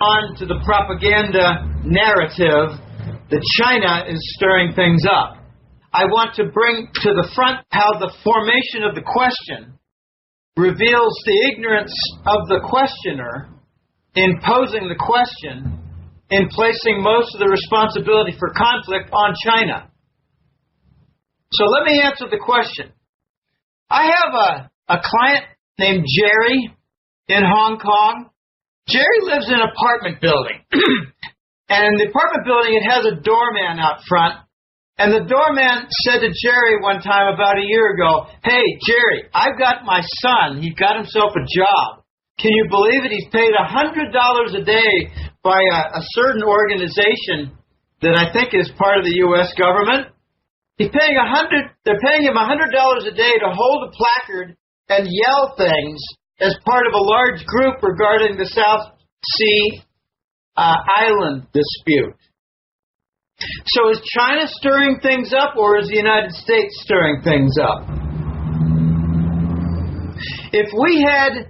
on to the propaganda narrative that China is stirring things up. I want to bring to the front how the formation of the question reveals the ignorance of the questioner in posing the question, in placing most of the responsibility for conflict on China. So let me answer the question. I have a client named Jerry in Hong Kong. Jerry lives in an apartment building. And in the apartment building, it has a doorman out front. And the doorman said to Jerry one time about a year ago, "Hey, Jerry, I've got my son. He got himself a job. Can you believe it? He's paid $100 a day by a certain organization that I think is part of the U.S. government. They're paying him $100 a day to hold a placard and yell things as part of a large group regarding the South Sea island dispute." So is China stirring things up, or is the United States stirring things up? If we had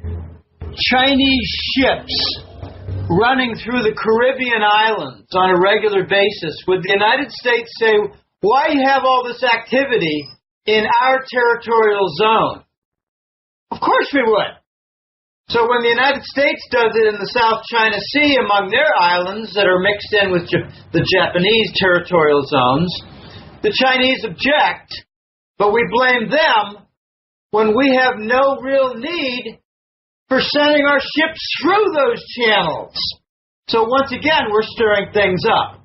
Chinese ships running through the Caribbean islands on a regular basis, would the United States say, "Why do you have all this activity in our territorial zone?" Of course we would. So when the United States does it in the South China Sea among their islands that are mixed in with the Japanese territorial zones, the Chinese object, but we blame them when we have no real need for sending our ships through those channels. So once again, we're stirring things up.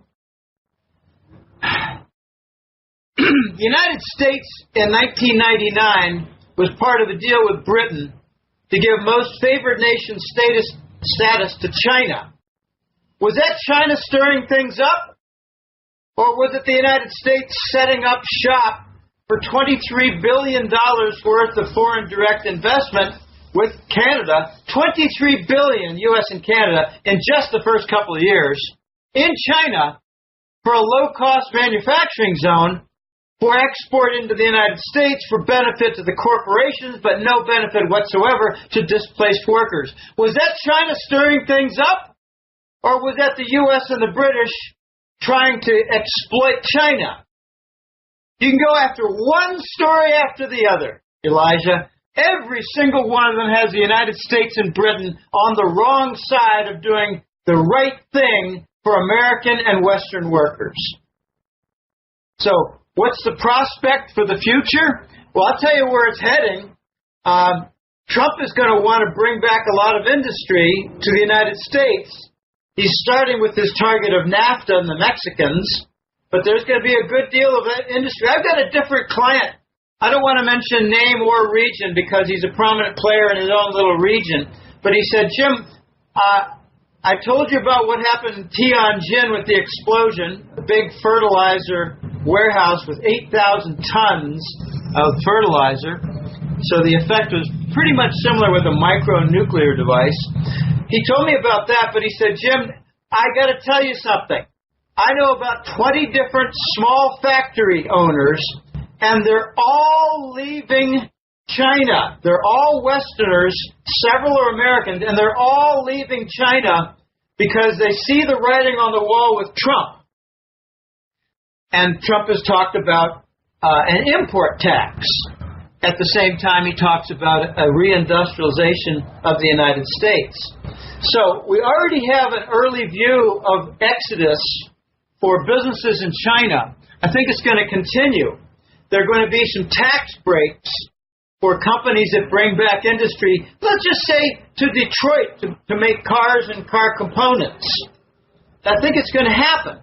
The United States in 1999 was part of a deal with Britain to give most favored nation status to China. Was that China stirring things up? Or was it the United States setting up shop for $23 billion worth of foreign direct investment with Canada, $23 billion, U.S. and Canada, in just the first couple of years, in China for a low-cost manufacturing zone for export into the United States for benefit to the corporations, but no benefit whatsoever to displaced workers? Was that China stirring things up? Or was that the U.S. and the British trying to exploit China? You can go after one story after the other, Elijah. Every single one of them has the United States and Britain on the wrong side of doing the right thing for American and Western workers. So, what's the prospect for the future? Well, I'll tell you where it's heading. Trump is going to want to bring back a lot of industry to the United States. He's starting with his target of NAFTA and the Mexicans, but there's going to be a good deal of that industry. I've got a different client. I don't want to mention name or region because he's a prominent player in his own little region, but he said, "Jim, I told you about what happened in Tianjin with the explosion, a big fertilizer warehouse with 8,000 tons of fertilizer. So the effect was pretty much similar with a micronuclear device." He told me about that, but he said, "Jim, I got to tell you something. I know about 20 different small factory owners, and they're all leaving China. They're all Westerners, several are Americans, and they're all leaving China because they see the writing on the wall with Trump." And Trump has talked about an import tax. At the same time, he talks about a reindustrialization of the United States. So we already have an early view of exodus for businesses in China. I think it's going to continue. There are going to be some tax breaks for companies that bring back industry, let's just say to Detroit, to make cars and car components. I think it's going to happen.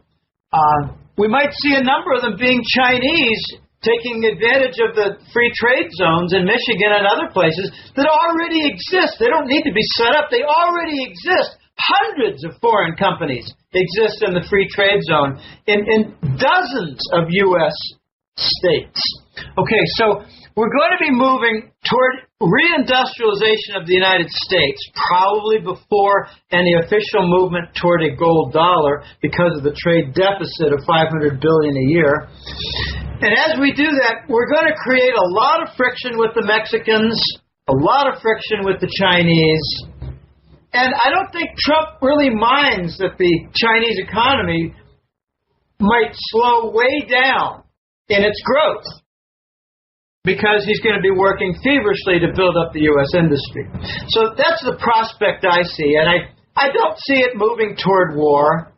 We might see a number of them being Chinese, taking advantage of the free trade zones in Michigan and other places that already exist. They don't need to be set up. They already exist. Hundreds of foreign companies exist in the free trade zone in dozens of U.S. states. Okay, so we're going to be moving toward reindustrialization of the United States, probably before any official movement toward a gold dollar because of the trade deficit of $500 billion a year. And as we do that, we're going to create a lot of friction with the Mexicans, a lot of friction with the Chinese, And I don't think Trump really minds that the Chinese economy might slow way down in its growth, because he's going to be working feverishly to build up the U.S. industry. So that's the prospect I see, and I don't see it moving toward war.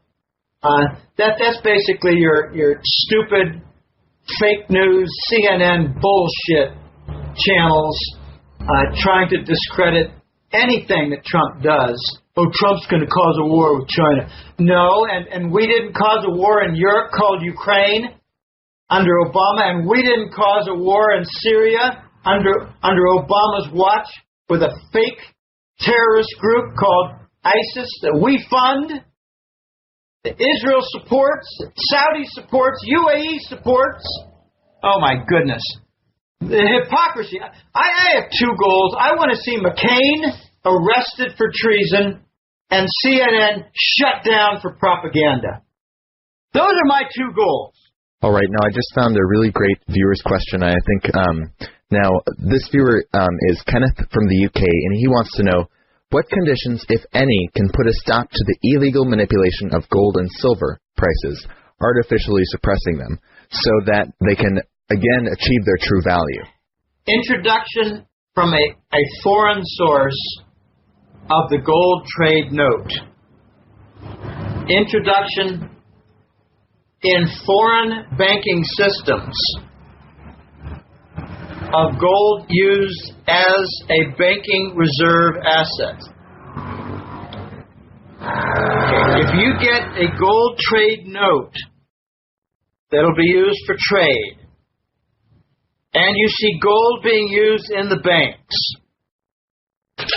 That's basically your stupid fake news CNN bullshit channels trying to discredit anything that Trump does. Oh, Trump's going to cause a war with China. No, and we didn't cause a war in Europe called Ukraine under Obama, and we didn't cause a war in Syria under Obama's watch with a fake terrorist group called ISIS that we fund, that Israel supports, that Saudi supports, UAE supports. Oh my goodness. The hypocrisy. I have two goals. I want to see McCain arrested for treason and CNN shut down for propaganda. Those are my two goals. All right. Now, I just found a really great viewer's question. I think now this viewer is Kenneth from the UK, and he wants to know what conditions, if any, can put a stop to the illegal manipulation of gold and silver prices, artificially suppressing them, so that they can, again, achieve their true value. Introduction from a foreign source of the gold trade note. Introduction in foreign banking systems of gold used as a banking reserve asset. If you get a gold trade note that'll be used for trade, and you see gold being used in the banks,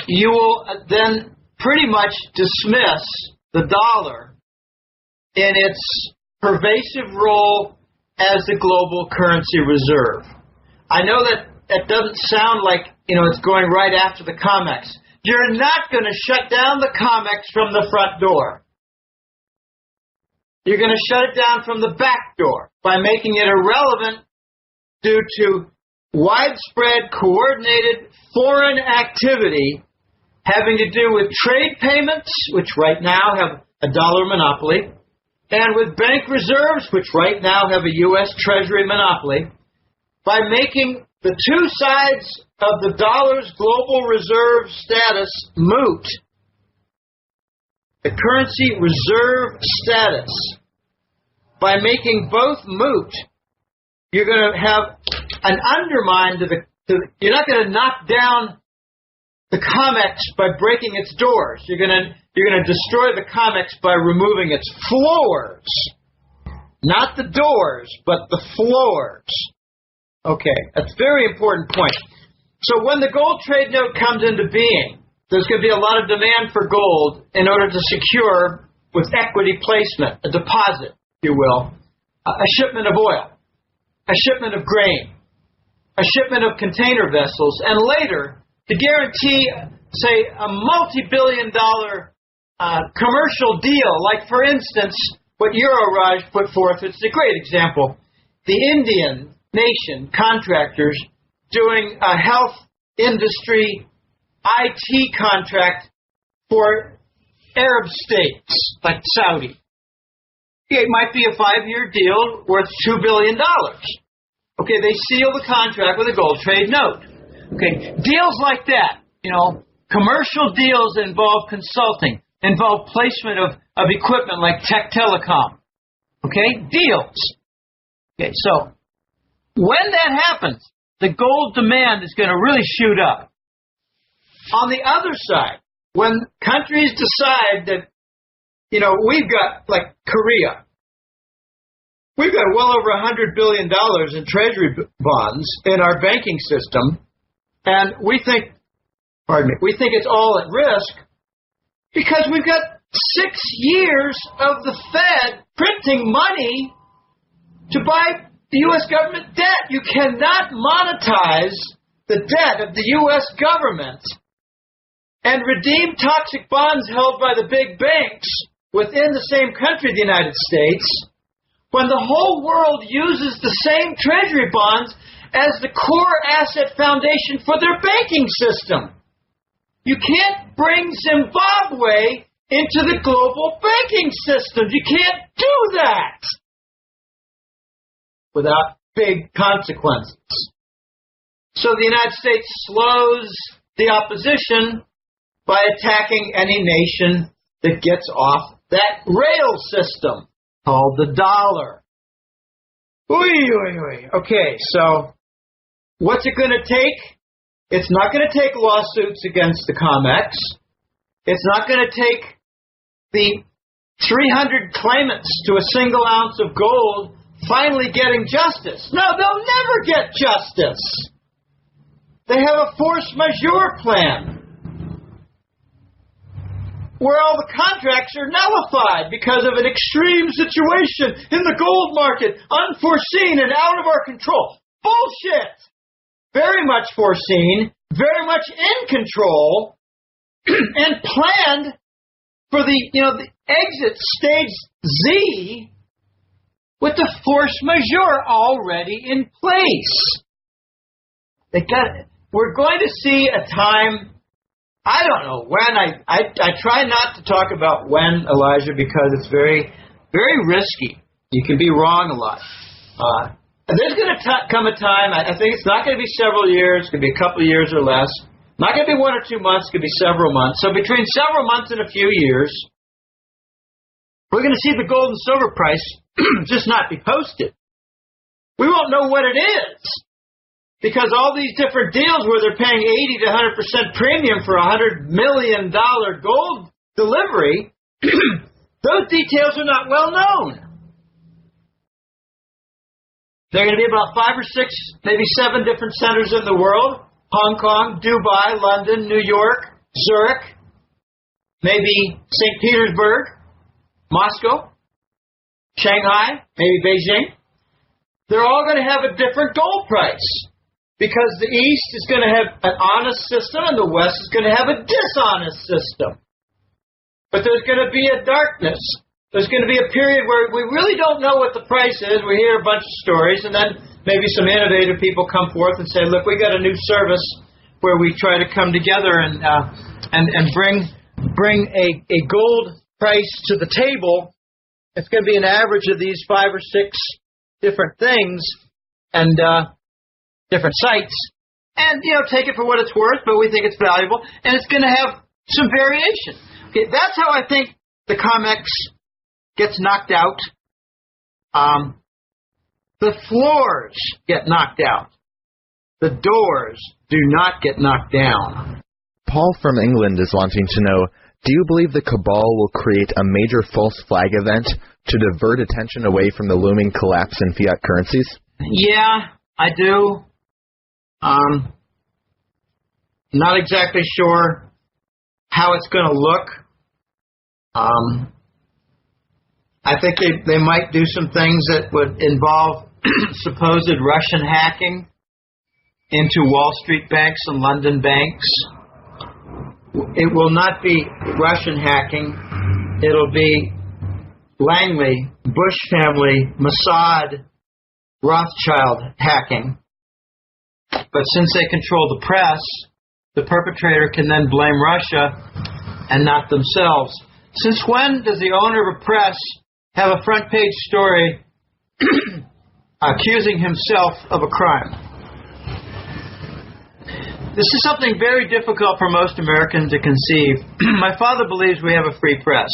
you will then pretty much dismiss the dollar in its pervasive role as the global currency reserve. I know that doesn't sound like, it's going right after the COMEX. You're not going to shut down the COMEX from the front door. You're going to shut it down from the back door by making it irrelevant due to widespread, coordinated foreign activity having to do with trade payments, which right now have a dollar monopoly, and with bank reserves, which right now have a U.S. Treasury monopoly, by making the two sides of the dollar's global reserve status moot. The currency reserve status. By making both moot, you're going to have an undermine to the you're not going to knock down the COMEX by breaking its doors. You're going to destroy the COMEX by removing its floors. Not the doors, but the floors. Okay, that's a very important point. So when the gold trade note comes into being, there's going to be a lot of demand for gold in order to secure, with equity placement, a deposit, if you will, a shipment of oil, a shipment of grain, a shipment of container vessels, and later to guarantee, say, a multi-billion-dollar commercial deal, like, for instance, what Euroraj put forth. It's a great example. The Indian nation contractors doing a health industry IT contract for Arab states like Saudi. It might be a 5-year deal worth $2 billion. Okay, they seal the contract with a gold trade note. Okay, deals like that, commercial deals that involve consulting, involve placement of equipment like tech telecom. Okay, deals. Okay, so when that happens, the gold demand is going to really shoot up. On the other side, when countries decide that, we've got, like Korea, we've got well over $100 billion in treasury bonds in our banking system, and we think it's all at risk because we've got 6 years of the Fed printing money to buy the U.S. government debt. You cannot monetize the debt of the U.S. government and redeem toxic bonds held by the big banks within the same country, the United States, when the whole world uses the same treasury bonds as the core asset foundation for their banking system. You can't bring Zimbabwe into the global banking system. You can't do that without big consequences. So the United States slows the opposition by attacking any nation that gets off that rail system called the dollar. Okay, so what's it going to take? It's not going to take lawsuits against the COMEX. It's not going to take the 300 claimants to a single ounce of gold finally getting justice. No, they'll never get justice. They have a force majeure plan where all the contracts are nullified because of an extreme situation in the gold market, unforeseen and out of our control. Bullshit! Very much foreseen, very much in control, and planned for the exit stage Z with the force majeure already in place. We're going to see a time, I don't know when. I try not to talk about when, Elijah, because it's very, very risky. You can be wrong a lot. There's going to come a time, I think it's not going to be several years, it's going to be a couple of years or less. Not going to be 1 or 2 months, it could be several months. So between several months and a few years, we're going to see the gold and silver price just not be posted. We won't know what it is. Because all these different deals where they're paying 80 to 100% premium for a $100 million gold delivery, those details are not well known. There are going to be about 5 or 6, maybe 7 different centers in the world. Hong Kong, Dubai, London, New York, Zurich, maybe St. Petersburg, Moscow, Shanghai, maybe Beijing. They're all going to have a different gold price because the East is going to have an honest system and the West is going to have a dishonest system. But there's going to be a darkness. There's going to be a period where we really don't know what the price is. We hear a bunch of stories, and then maybe some innovative people come forth and say, look, we got a new service where we try to come together and bring a gold price to the table. It's going to be an average of these 5 or 6 different things and different sites. And, take it for what it's worth, but we think it's valuable. And it's going to have some variation. Okay, that's how I think the COMEX gets knocked out. The floors get knocked out. The doors do not get knocked down. Paul from England is wanting to know, do you believe the cabal will create a major false flag event to divert attention away from the looming collapse in fiat currencies? Yeah, I do. Not exactly sure how it's going to look. I think they might do some things that would involve supposed Russian hacking into Wall Street banks and London banks. It will not be Russian hacking. It'll be Langley, Bush family, Mossad, Rothschild hacking. But since they control the press, the perpetrator can then blame Russia and not themselves. Since when does the owner of a press have a front page story accusing himself of a crime? This is something very difficult for most Americans to conceive. My father believes we have a free press.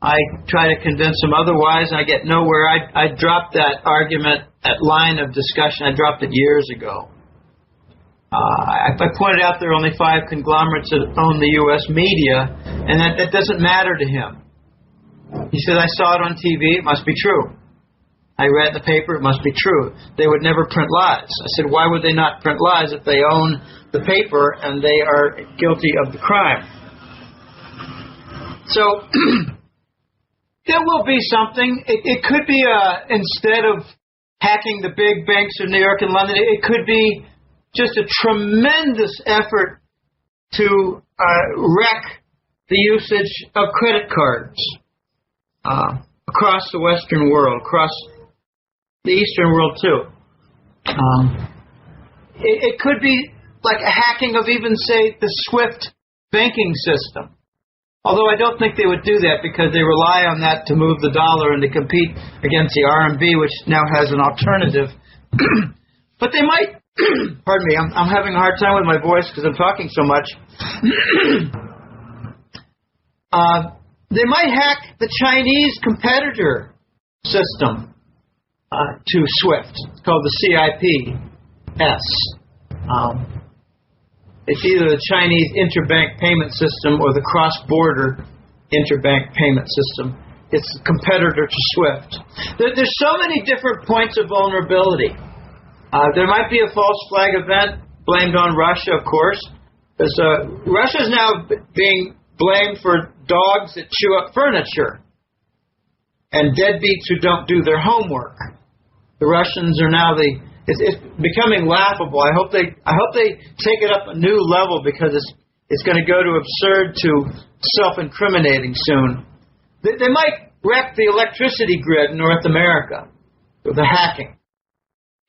I try to convince him otherwise, and I get nowhere. I dropped that argument, that line of discussion. I dropped it years ago. I pointed out there are only 5 conglomerates that own the U.S. media, and that doesn't matter to him. He said, I saw it on TV, it must be true. I read the paper, it must be true. They would never print lies. I said, why would they not print lies if they own the paper and they are guilty of the crime? So, there will be something. It could be, instead of hacking the big banks of New York and London, it could be just a tremendous effort to wreck the usage of credit cards across the Western world, across the Eastern world too. It could be like a hacking of even, say, the SWIFT banking system. Although I don't think they would do that because they rely on that to move the dollar and to compete against the RMB, which now has an alternative. But they might, pardon me, I'm having a hard time with my voice because I'm talking so much. They might hack the Chinese competitor system to SWIFT. It's called the CIPS. It's either the Chinese interbank payment system or the cross-border interbank payment system. It's a competitor to SWIFT. There's so many different points of vulnerability. There might be a false flag event blamed on Russia, of course, because Russia is now being blamed for dogs that chew up furniture and deadbeats who don't do their homework. The Russians are now it's becoming laughable. I hope they take it up a new level because it's going to go to absurd to self-incriminating soon. They might wreck the electricity grid in North America with the hacking.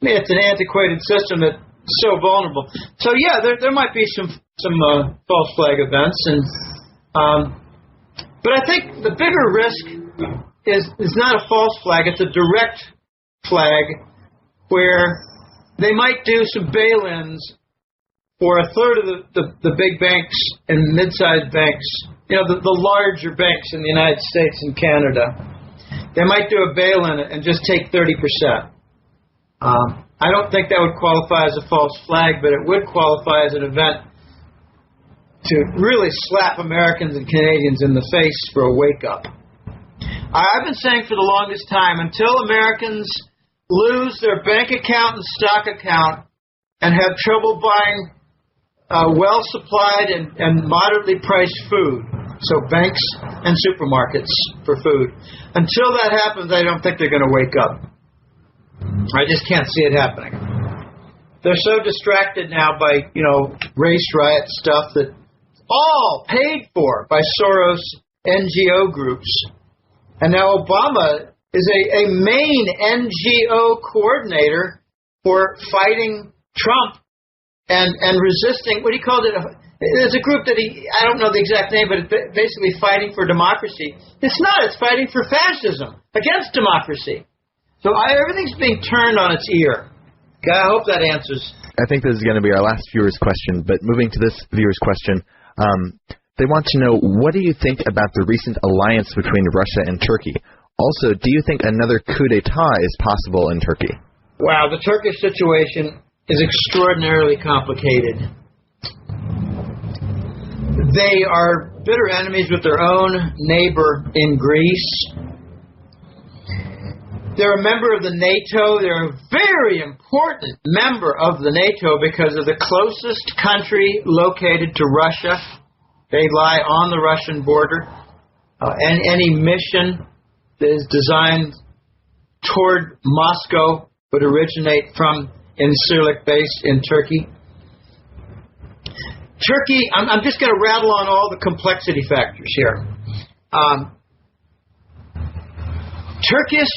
I mean, it's an antiquated system that's so vulnerable. So yeah, there might be some false flag events, but I think the bigger risk is not a false flag; it's a direct flag, where they might do some bail-ins for a third of the big banks and mid-sized banks, the larger banks in the United States and Canada. They might do a bail-in and just take 30%. I don't think that would qualify as a false flag, but it would qualify as an event to really slap Americans and Canadians in the face for a wake-up. I've been saying for the longest time, until Americans lose their bank account and stock account and have trouble buying well-supplied and moderately priced food, so banks and supermarkets for food. Until that happens, I don't think they're going to wake up. I just can't see it happening. They're so distracted now by, race riot stuff that all paid for by Soros NGO groups. And now Obama is a main NGO coordinator for fighting Trump and resisting, what he called it, there's a group that I don't know the exact name, but it's basically fighting for democracy. It's not, it's fighting for fascism, against democracy. So everything's being turned on its ear. Okay, I hope that answers. I think this is going to be our last viewer's question, but moving to this viewer's question, they want to know, what do you think about the recent alliance between Russia and Turkey? Also, do you think another coup d'etat is possible in Turkey? Wow, the Turkish situation is extraordinarily complicated. They are bitter enemies with their own neighbor in Greece. They're a member of the NATO. They're a very important member of the NATO because of the closest country located to Russia. They lie on the Russian border. And any mission that is designed toward Moscow would originate from Incirlik base in Turkey. Turkey, I'm just going to rattle on all the complexity factors here. Turkish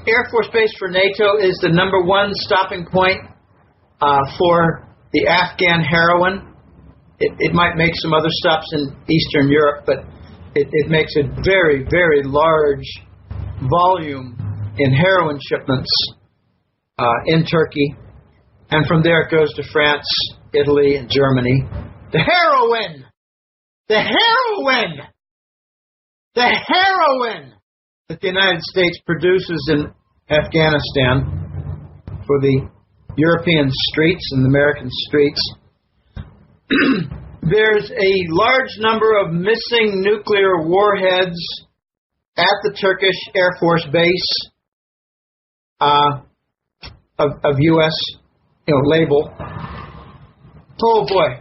Air Force Base for NATO is the number one stopping point for the Afghan heroin. It might make some other stops in Eastern Europe, but it makes a very, very large volume in heroin shipments in Turkey. And from there it goes to France, Italy, and Germany. The heroin! The heroin! The heroin that the United States produces in Afghanistan for the European streets and the American streets. There's a large number of missing nuclear warheads at the Turkish Air Force Base of U.S. label. Oh boy.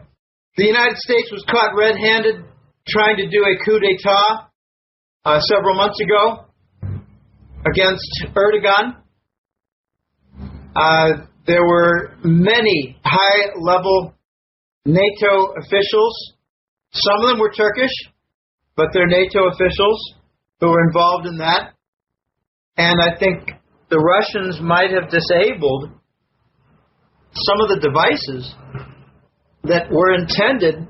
The United States was caught red-handed trying to do a coup d'etat several months ago against Erdogan. There were many high-level NATO officials. Some of them were Turkish, but they're NATO officials who were involved in that. And I think the Russians might have disabled some of the devices that were intended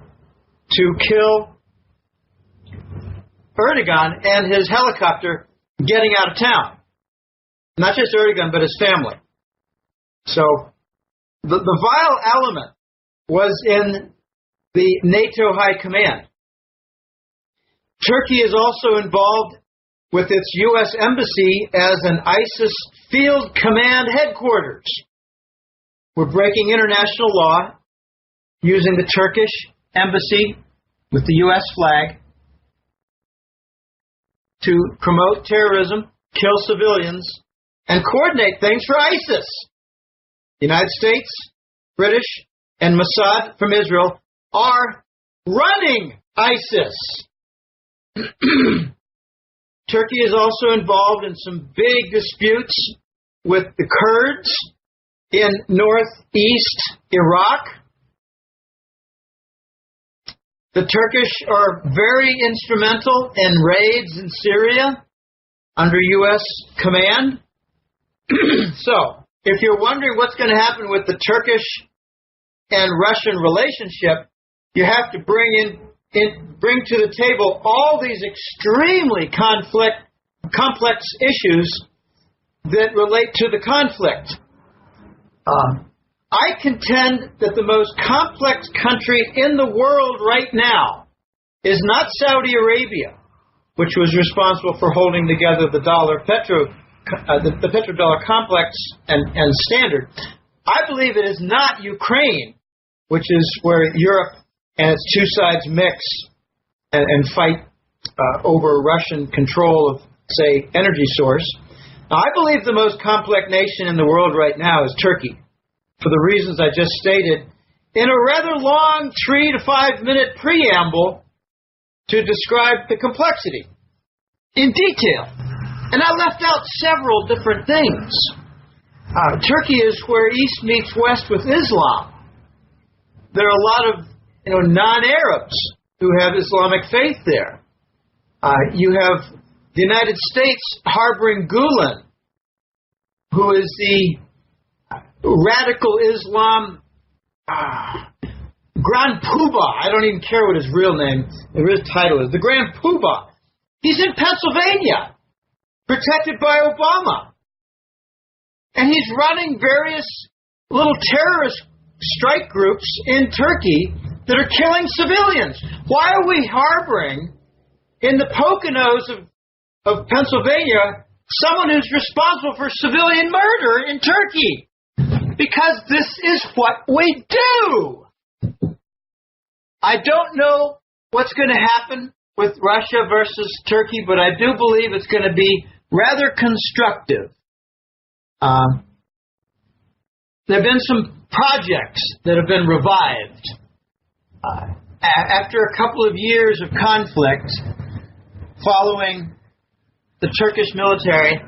to kill Erdogan and his helicopter getting out of town. Not just Erdogan, but his family. So the vile element was in the NATO High Command. Turkey is also involved with its U.S. Embassy as an ISIS field command headquarters. We're breaking international law using the Turkish Embassy with the U.S. flag to promote terrorism, kill civilians, and coordinate things for ISIS. The United States, British, and Mossad from Israel are running ISIS. Turkey is also involved in some big disputes with the Kurds in northeast Iraq. The Turkish are very instrumental in raids in Syria under U.S. command. So, if you're wondering what's going to happen with the Turkish and Russian relationship, you have to bring to the table all these extremely complex issues that relate to the conflict. I contend that the most complex country in the world right now is not Saudi Arabia, which was responsible for holding together the the petrodollar complex and standard. I believe it is not Ukraine, which is where Europe and its two sides mix and fight over Russian control of, say, energy source. Now, I believe the most complex nation in the world right now is Turkey, for the reasons I just stated, in a rather long 3 to 5 minute preamble to describe the complexity in detail. And I left out several different things. Turkey is where East meets West with Islam. There are a lot of non-Arabs who have Islamic faith there. You have the United States harboring Gulen, who is the radical Islam Grand Poobah. I don't even care what his real name, the real title is. The Grand Poobah. He's in Pennsylvania, protected by Obama. And he's running various little terrorist strike groups in Turkey that are killing civilians. Why are we harboring in the Poconos of Pennsylvania someone who's responsible for civilian murder in Turkey? Because this is what we do. I don't know what's going to happen with Russia versus Turkey, but I do believe it's going to be rather constructive. There have been some projects that have been revived. After a couple of years of conflict, following the Turkish military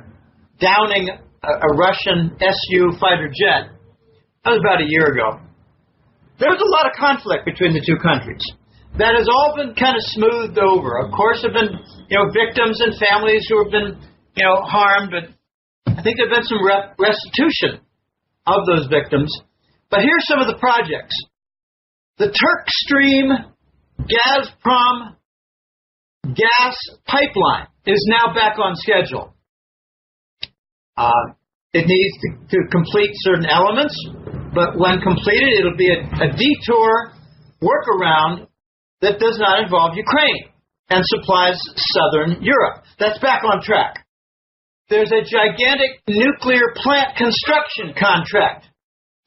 downing a Russian Su fighter jet, that was about a year ago. There was a lot of conflict between the two countries. That has all been kind of smoothed over. Of course, there have been victims and families who have been harmed, but I think there have been some restitution of those victims. But here's some of the projects. The Turkstream Gazprom gas pipeline is now back on schedule. It needs to complete certain elements, but when completed, it'll be a detour workaround that does not involve Ukraine and supplies southern Europe. That's back on track. There's a gigantic nuclear plant construction contract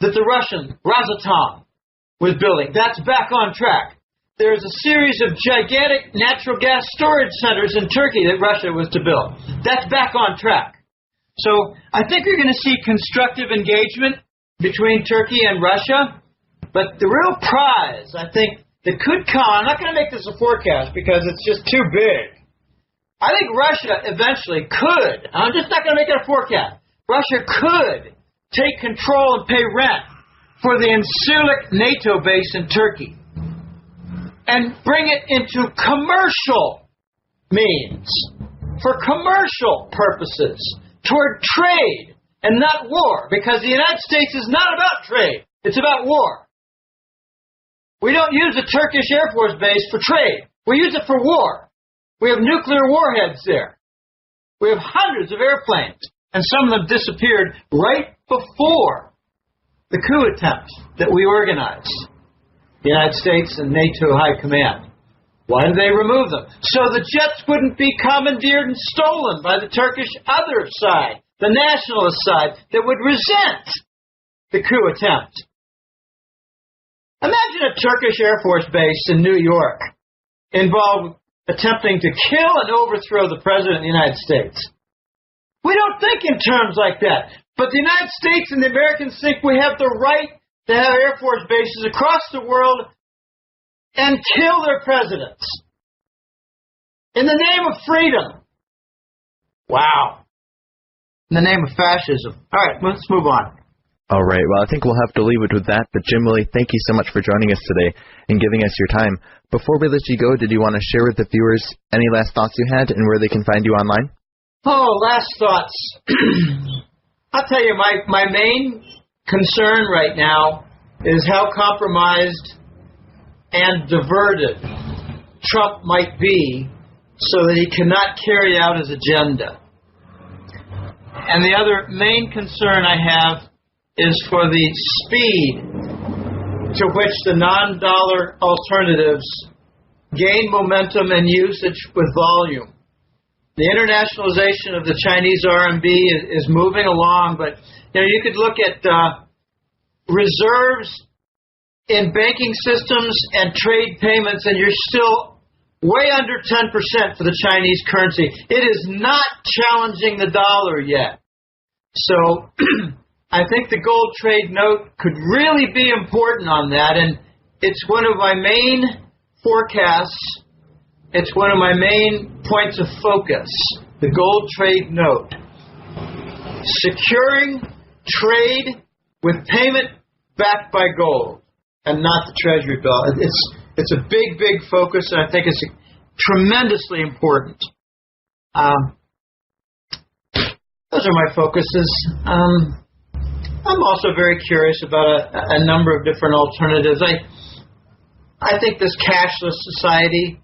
that the Russian Rosatom was building. That's back on track. There's a series of gigantic natural gas storage centers in Turkey that Russia was to build. That's back on track. So I think you're going to see constructive engagement between Turkey and Russia. But the real prize, I think, that could come, I'm not going to make this a forecast because it's just too big. I think Russia eventually could, I'm just not going to make it a forecast, Russia could take control and pay rent for the Incirlik NATO base in Turkey and bring it into commercial means, for commercial purposes, toward trade and not war, because the United States is not about trade, it's about war. We don't use the Turkish Air Force Base for trade. We use it for war. We have nuclear warheads there. We have hundreds of airplanes, and some of them disappeared right before the coup attempt that we organized, the United States and NATO High Command. Why did they remove them? So the jets wouldn't be commandeered and stolen by the Turkish other side, the nationalist side, that would resent the coup attempt. Imagine a Turkish Air Force base in New York involved attempting to kill and overthrow the President of the United States. We don't think in terms like that. But the United States and the Americans think we have the right to have Air Force bases across the world and kill their presidents in the name of freedom. Wow. In the name of fascism. All right, let's move on. All right, well, I think we'll have to leave it with that. But Jim Willie, thank you so much for joining us today and giving us your time. Before we let you go, did you want to share with the viewers any last thoughts you had and where they can find you online? Oh, last thoughts. I'll tell you, my main concern right now is how compromised and diverted Trump might be so that he cannot carry out his agenda. And the other main concern I have is for the speed to which the non-dollar alternatives gain momentum and usage with volume. The internationalization of the Chinese RMB is moving along, but you could look at reserves in banking systems and trade payments, and you're still way under 10% for the Chinese currency. It is not challenging the dollar yet. So I think the gold trade note could really be important on that, and it's one of my main forecasts. It's one of my main points of focus, the gold trade note. Securing trade with payment backed by gold and not the Treasury bill. It's a big, big focus, and I think it's tremendously important. Those are my focuses. I'm also very curious about a number of different alternatives. I think this cashless society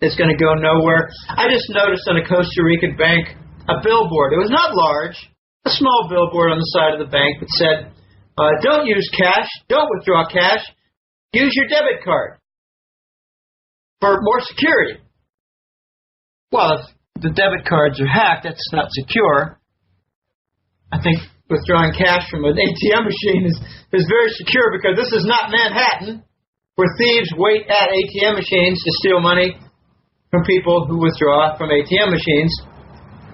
is going to go nowhere. I just noticed on a Costa Rican bank a billboard. It was not large, a small billboard on the side of the bank that said, don't use cash, don't withdraw cash, use your debit card for more security. Well, if the debit cards are hacked, that's not secure. I think withdrawing cash from an ATM machine is very secure, because this is not Manhattan, where thieves wait at ATM machines to steal money from people who withdraw from ATM machines.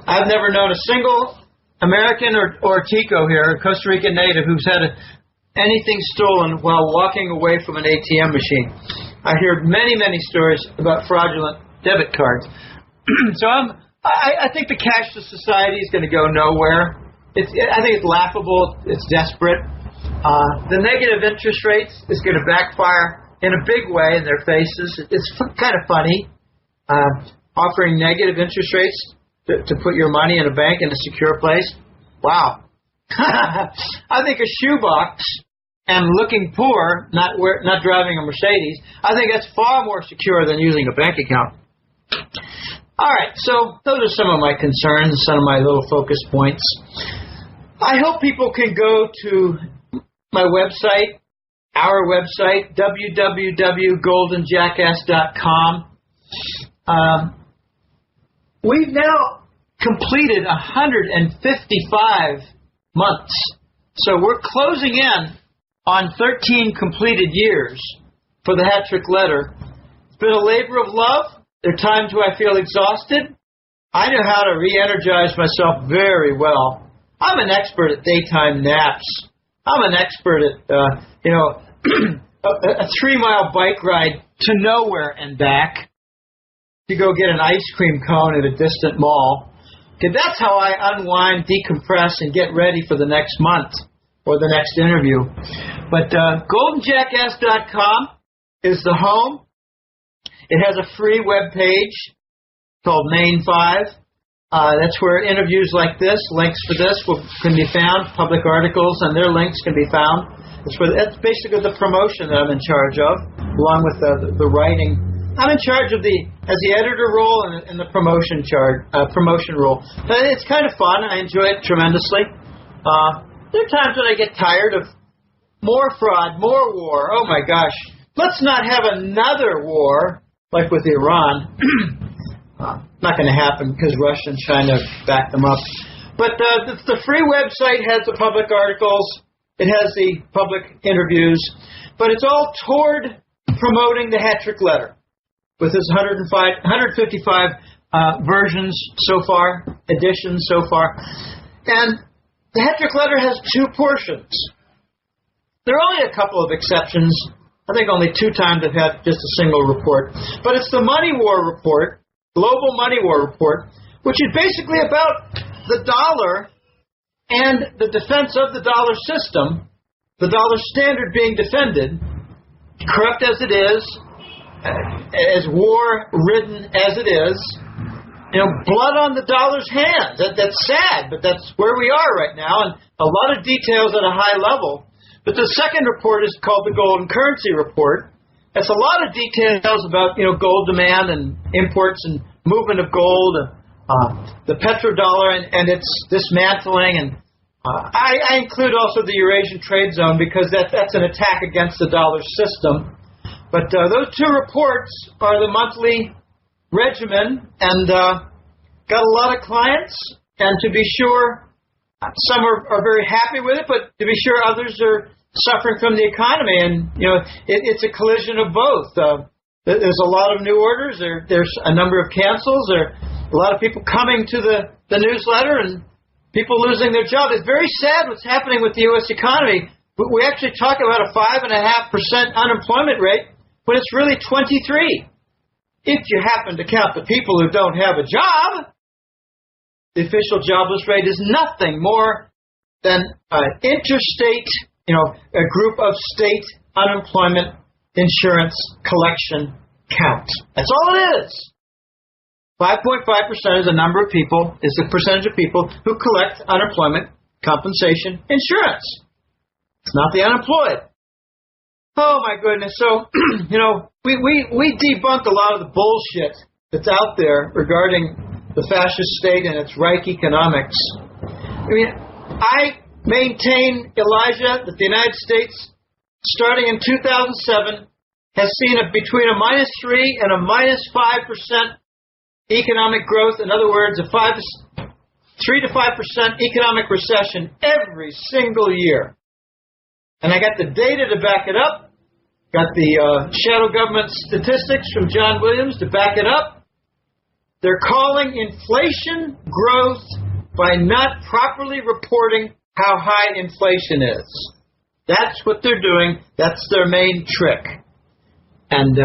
I've never known a single American or Tico here, a Costa Rican native, who's had anything stolen while walking away from an ATM machine. I hear many, many stories about fraudulent debit cards. So I think the cashless society is going to go nowhere. I think it's laughable. It's desperate. The negative interest rates is going to backfire in a big way in their faces. It's kind of funny, offering negative interest rates to put your money in a bank in a secure place. Wow. I think a shoebox and looking poor, not driving a Mercedes, I think that's far more secure than using a bank account. All right, so those are some of my concerns, some of my little focus points. I hope people can go to my website, our website, www.goldenjackass.com. We've now completed 155 months. So we're closing in on 13 completed years for the Hat Trick Letter. It's been a labor of love. There are times where I feel exhausted. I know how to re-energize myself very well. I'm an expert at daytime naps. I'm an expert at, a 3-mile bike ride to nowhere and back to go get an ice cream cone at a distant mall. Okay, that's how I unwind, decompress, and get ready for the next month or the next interview. But goldenjackass.com is the home. It has a free web page called Main 5. That's where interviews like this, links for this can be found. Public articles and their links can be found. That's basically the promotion that I'm in charge of, along with the writing. I'm in charge of as the editor role and the promotion role. But it's kind of fun. I enjoy it tremendously. There are times when I get tired of more fraud, more war. Oh my gosh. Let's not have another war like with Iran. Not going to happen because Russia and China back them up. But the free website has the public articles. It has the public interviews. But it's all toward promoting the Hattrick letter with its 155 versions so far, editions so far. And the Hattrick letter has two portions. There are only a couple of exceptions. I think only 2 times I've had just a single report. But it's the Money War Report, Global Money War Report, which is basically about the dollar and the defense of the dollar system, the dollar standard being defended, corrupt as it is, as war-ridden as it is, blood on the dollar's hands. That's sad, but that's where we are right now, and a lot of details at a high level. But the second report is called the Gold and Currency Report. It's a lot of details about gold demand and imports and movement of gold, the petrodollar and its dismantling, and I include also the Eurasian trade zone because that's an attack against the dollar system. But those 2 reports are the monthly regimen, and got a lot of clients. And to be sure, some are very happy with it, but to be sure, others are suffering from the economy, and it's a collision of both. There's a lot of new orders. There's a number of cancels. There are a lot of people coming to the newsletter, and people losing their job. It's very sad what's happening with the U.S. economy. We actually talk about a 5.5% unemployment rate, but it's really 23. If you happen to count the people who don't have a job, the official jobless rate is nothing more than an interstate, a group of state unemployment insurance collection count. That's all it is. 5.5% is the number of people, is the percentage of people who collect unemployment compensation insurance. It's not the unemployed. Oh my goodness. So, we debunked a lot of the bullshit that's out there regarding the fascist state and its Reich economics. I maintain, Elijah, that the United States, starting in 2007, has seen between a -3 and a -5% economic growth. In other words, a 3 to 5% economic recession every single year. And I got the data to back it up. Got the shadow government statistics from John Williams to back it up. They're calling inflation growth by not properly reporting how high inflation is. That's what they're doing. That's their main trick. And